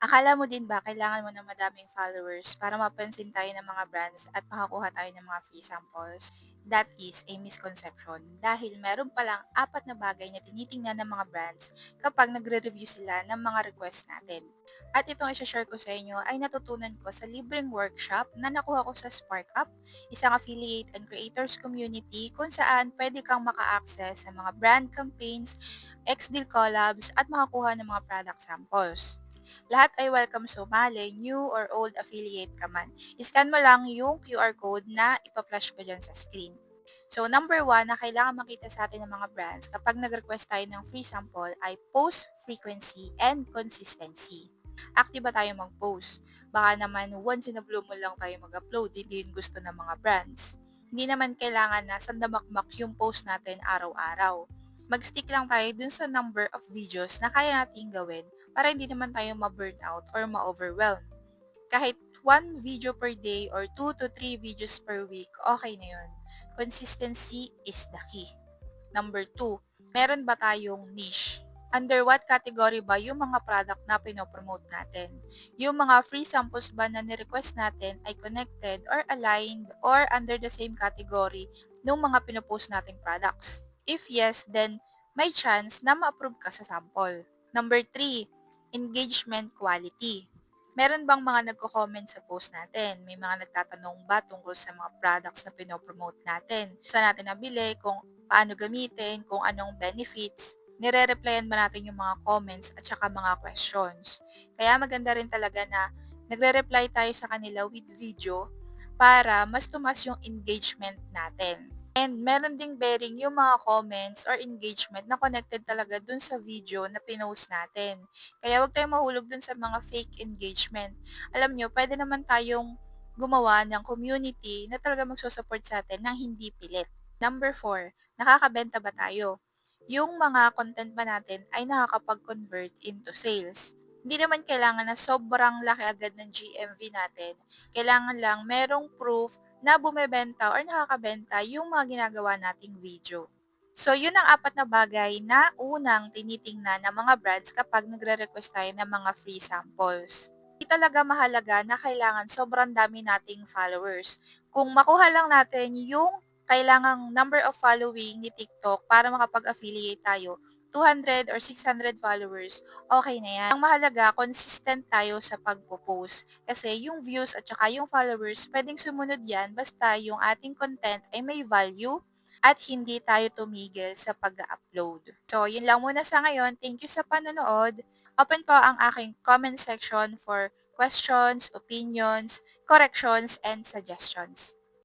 Akala mo din ba kailangan mo ng madaming followers para mapansin tayo ng mga brands at makakuha tayo ng mga free samples? That is a misconception dahil meron palang apat na bagay na tinitingnan ng mga brands kapag nagre-review sila ng mga request natin. At itong isa-share ko sa inyo ay natutunan ko sa libreng workshop na nakuha ko sa SparkUp, isang affiliate and creators community kung saan pwede kang maka-access sa mga brand campaigns, ex-deal collabs at makakuha ng mga product samples. Lahat ay welcome sumali, new or old affiliate ka man. Iscan mo lang yung QR code na ipa-flash ko dyan sa screen. So, number one na kailangan makita sa atin ng mga brands kapag nag-request tayo ng free sample ay post frequency and consistency. Active ba tayo mag-post? Baka naman once in a blue moon lang tayo mag-upload, hindi yun gusto ng mga brands. Hindi naman kailangan na sandamakmak yung post natin araw-araw. Mag-stick lang tayo dun sa number of videos na kaya nating gawin para hindi naman tayo ma-burnout or ma-overwhelm. Kahit one video per day or 2 to 3 videos per week, okay na yun. Consistency is the key. Number two, meron ba tayong niche? Under what category ba yung mga product na pinopromote natin? Yung mga free samples ba na ni-request natin ay connected or aligned or under the same category ng mga pinopost nating products? If yes, then may chance na ma-approve ka sa sample. Number three, engagement quality. Meron bang mga nagko-comment sa post natin? May mga nagtatanong ba tungkol sa mga products na pinopromote natin? Saan natin nabili, kung paano gamitin, kung anong benefits? Nire-replyan ba natin yung mga comments at saka mga questions? Kaya maganda rin talaga na nagre-reply tayo sa kanila with video para mas tumas yung engagement natin. And meron ding bearing yung mga comments or engagement na connected talaga dun sa video na pinost natin. Kaya wag tayong mahulog dun sa mga fake engagement. Alam nyo, pwede naman tayong gumawa ng community na talaga magsusupport sa atin ng hindi pilit. Number four, nakakabenta ba tayo? Yung mga content ba natin ay nakakapag-convert into sales? Hindi naman kailangan na sobrang laki agad ng GMV natin. Kailangan lang merong proof na bumebenta or nakakabenta yung mga ginagawa nating video. So, yun ang apat na bagay na unang tinitingnan ng mga brands kapag nagre-request tayo ng mga free samples. Hindi talaga mahalaga na kailangan sobrang dami nating followers. Kung makuha lang natin yung kailangang number of following ni TikTok para makapag-affiliate tayo, 200 or 600 followers, okay na yan. Ang mahalaga, consistent tayo sa pagpo-post. Kasi yung views at saka yung followers, pwedeng sumunod yan basta yung ating content ay may value at hindi tayo tumigil sa pag-upload. So, yun lang muna sa ngayon. Thank you sa panonood. Open po ang aking comment section for questions, opinions, corrections, and suggestions.